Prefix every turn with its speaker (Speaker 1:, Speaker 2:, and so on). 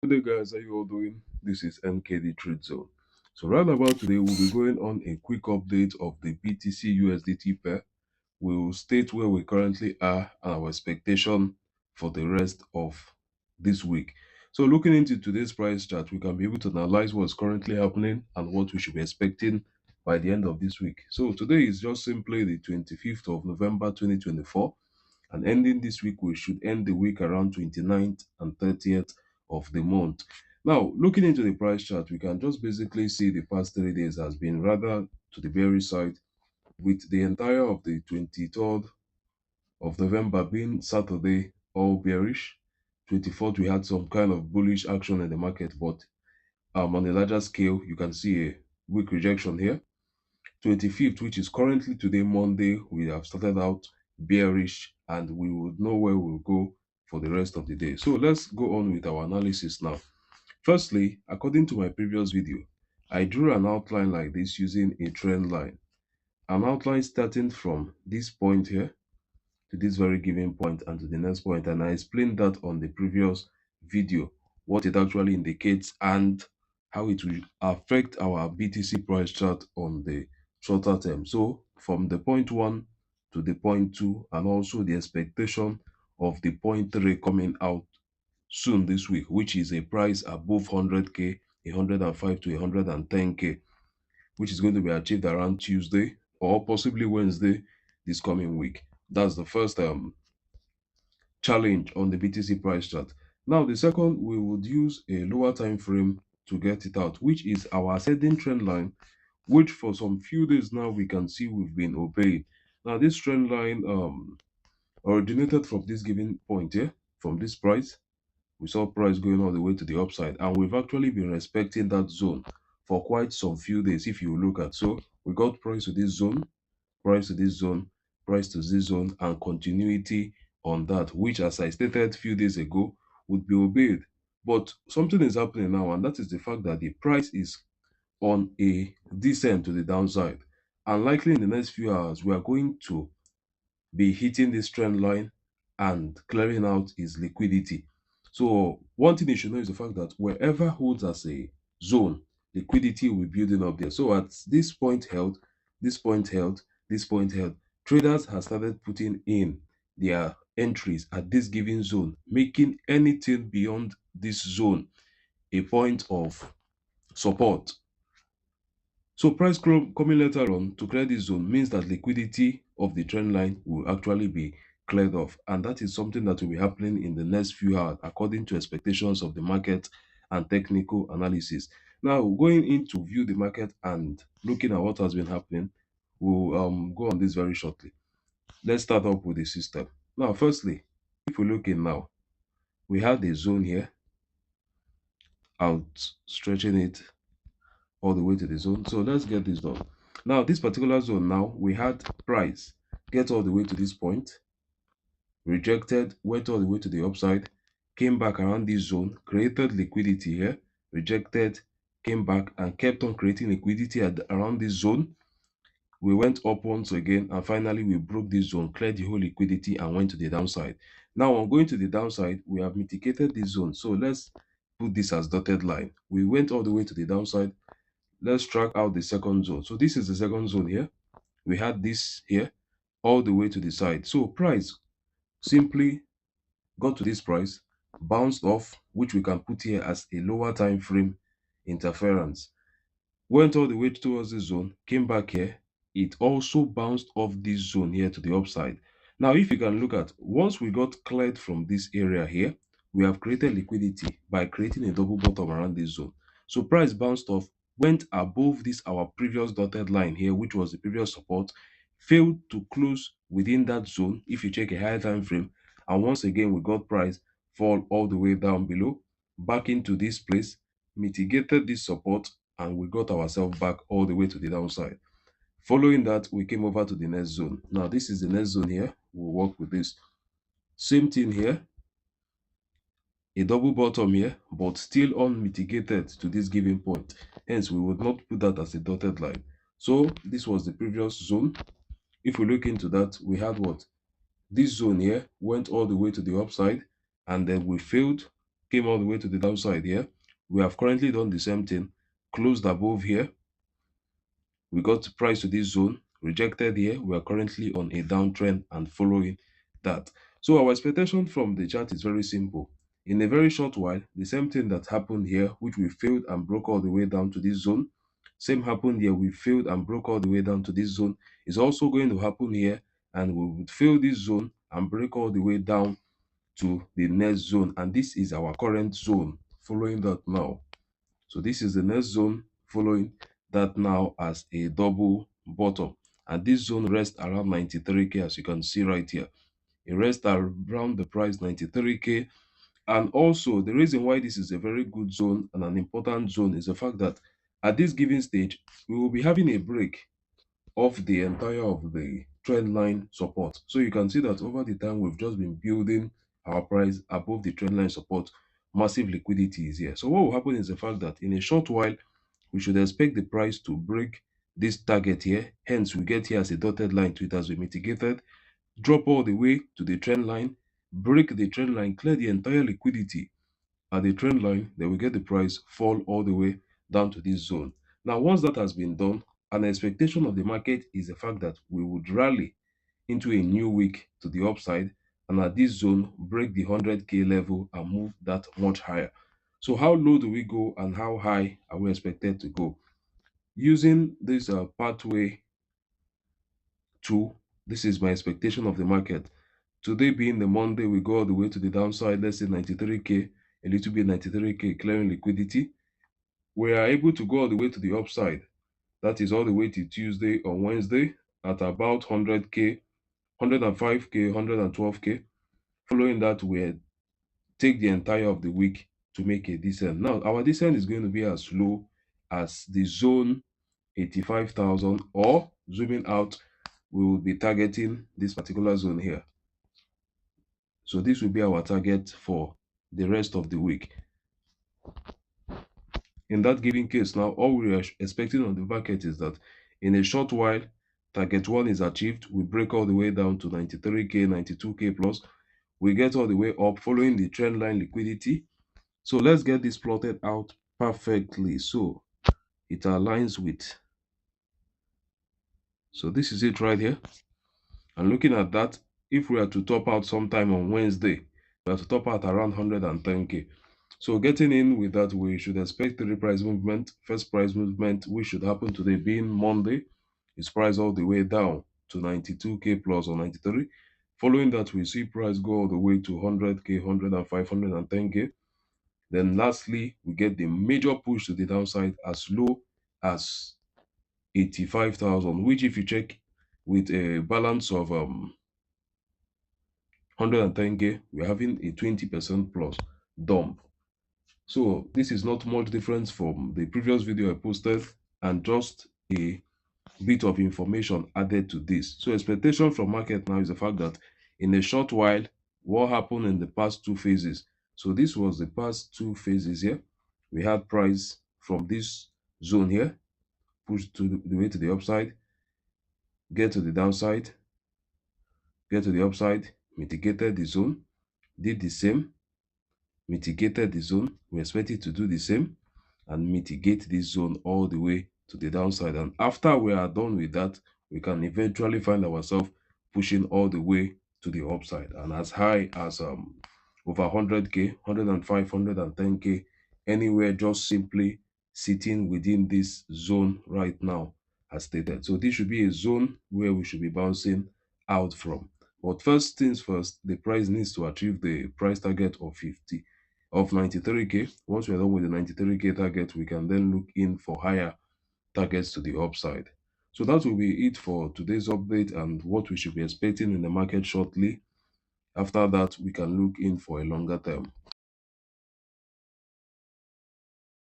Speaker 1: Good day, guys. How you all doing? This is NKD TRADEZONE. So, right about today, we'll be going on a quick update of the BTC USDT pair. We'll state where we currently are and our expectation for the rest of this week. So, looking into today's price chart, we can be able to analyze what's currently happening and what we should be expecting by the end of this week. So, today is just simply the 25th of November 2024, and ending this week, we should end the week around 29th and 30th of the month. Now, looking into the price chart, we can just basically see the past 3 days has been rather to the bearish side, with the entire of the 23rd of November being Saturday all bearish. 24th, we had some kind of bullish action in the market, but on a larger scale, you can see a weak rejection here. 25th, which is currently today, Monday, we have started out bearish and we would know where we'll go for the rest of the day. So let's go on with our analysis now. Firstly, according to my previous video, I drew an outline like this using a trend line. An outline starting from this point here to this very given point and to the next point, and I explained that on the previous video, what it actually indicates and how it will affect our BTC price chart on the shorter term. So from the point 1 to the point 2, and also the expectation of the point 3 coming out soon this week, which is a price above 100k, 105 to 110k, which is going to be achieved around Tuesday or possibly Wednesday this coming week. That's the first challenge on the BTC price chart. Now, the second, we would use a lower time frame to get it out, which is our ascending trend line, which for some few days now we can see we've been obeying. Now, this trend line originated from this given point here, from this price. We saw price going all the way to the upside, and we've actually been respecting that zone for quite some few days. If you look at, so we got price to this zone, price to this zone, price to this zone, and continuity on that, which, as I stated a few days ago, would be obeyed. But something is happening now, and that is the fact that the price is on a descent to the downside, and likely in the next few hours we are going to be hitting this trend line and clearing out its liquidity. So one thing you should know is the fact that wherever holds as a zone, liquidity will be building up there. So at this point held, this point held, this point held, traders have started putting in their entries at this given zone, making anything beyond this zone a point of support. So price coming later on to clear this zone means that liquidity of the trend line will actually be cleared off, and that is something that will be happening in the next few hours according to expectations of the market and technical analysis. Now, going into view the market and looking at what has been happening, we'll go on this very shortly. Let's start up with the system. Now, firstly, if we look in now, we have the zone here, out stretching it all the way to the zone. So let's get this done. Now, this particular zone, now we had price get all the way to this point, rejected, went all the way to the upside, came back around this zone, created liquidity here, rejected, came back and kept on creating liquidity around this zone. We went up once again, and finally we broke this zone, cleared the whole liquidity and went to the downside. Now, on going to the downside, we have mitigated this zone. So let's put this as dotted line. We went all the way to the downside. Let's track out the second zone. So this is the second zone here. We had this here all the way to the side. So price simply got to this price, bounced off, which we can put here as a lower time frame interference, went all the way towards this zone, came back here. It also bounced off this zone here to the upside. Now, if you can look at, once we got cleared from this area here, we have created liquidity by creating a double bottom around this zone. So price bounced off, went above this our previous dotted line here, which was the previous support, failed to close within that zone if you check a higher time frame, and once again we got price fall all the way down below, back into this place, mitigated this support, and we got ourselves back all the way to the downside. Following that, we came over to the next zone. Now, this is the next zone here. We'll work with this. Same thing here. A double bottom here, but still unmitigated to this given point. Hence, we would not put that as a dotted line. So, this was the previous zone. If we look into that, we had what? This zone here went all the way to the upside, and then we failed, came all the way to the downside here. We have currently done the same thing, closed above here. We got price to this zone, rejected here. We are currently on a downtrend and following that. So our expectation from the chart is very simple. In a very short while, the same thing that happened here, which we failed and broke all the way down to this zone, same happened here. We failed and broke all the way down to this zone. Is also going to happen here, and we would fail this zone and break all the way down to the next zone. And this is our current zone following that now. So this is the next zone following that now as a double bottom. And this zone rests around 93K, as you can see right here. It rests around the price 93K. And also the reason why this is a very good zone and an important zone is the fact that at this given stage, we will be having a break of the entire of the trend line support. So you can see that over the time we've just been building our price above the trend line support. Massive liquidity is here. So what will happen is the fact that in a short while we should expect the price to break this target here. Hence we get here as a dotted line to it as we mitigated, drop all the way to the trend line, break the trend line, clear the entire liquidity at the trend line, then we get the price fall all the way down to this zone. Now, once that has been done, an expectation of the market is the fact that we would rally into a new week to the upside, and at this zone break the 100K level and move that much higher. So how low do we go and how high are we expected to go? Using this pathway tool, this is my expectation of the market. Today being the Monday, we go all the way to the downside, let's say 93K, a little bit 93K, clearing liquidity. We are able to go all the way to the upside. That is all the way to Tuesday or Wednesday at about 100K, 105K, 112K. Following that, we take the entire of the week to make a descent. Now, our descent is going to be as low as the zone 85,000, or zooming out, we will be targeting this particular zone here. So this will be our target for the rest of the week. In that given case, now all we are expecting on the market is that in a short while, target 1 is achieved. We break all the way down to 93K, 92K plus. We get all the way up following the trend line liquidity. So let's get this plotted out perfectly so it aligns with. So this is it right here. And looking at that, if we are to top out sometime on Wednesday, we are to top out around 110K. So getting in with that, we should expect three price movement. First price movement, which should happen today being Monday, is price all the way down to 92K plus or 93. Following that, we see price go all the way to 100K, 105, 110K. Then lastly, we get the major push to the downside as low as 85,000, which if you check with a balance of 110K, we're having a 20% plus dump. So this is not much difference from the previous video I posted, and just a bit of information added to this. So expectation from market now is the fact that in a short while, what happened in the past two phases. So this was the past two phases here. We had price from this zone here, pushed to the way to the upside, get to the downside, get to the upside, mitigated the zone, did the same, mitigated the zone. We expect it to do the same and mitigate this zone all the way to the downside. And after we are done with that, we can eventually find ourselves pushing all the way to the upside and as high as over 100K, 105, 110K, anywhere, just simply sitting within this zone right now as stated. So this should be a zone where we should be bouncing out from. But first things first, the price needs to achieve the price target of 93K. Once we're done with the 93K target, we can then look in for higher targets to the upside. So that will be it for today's update and what we should be expecting in the market shortly. After that, we can look in for a longer term.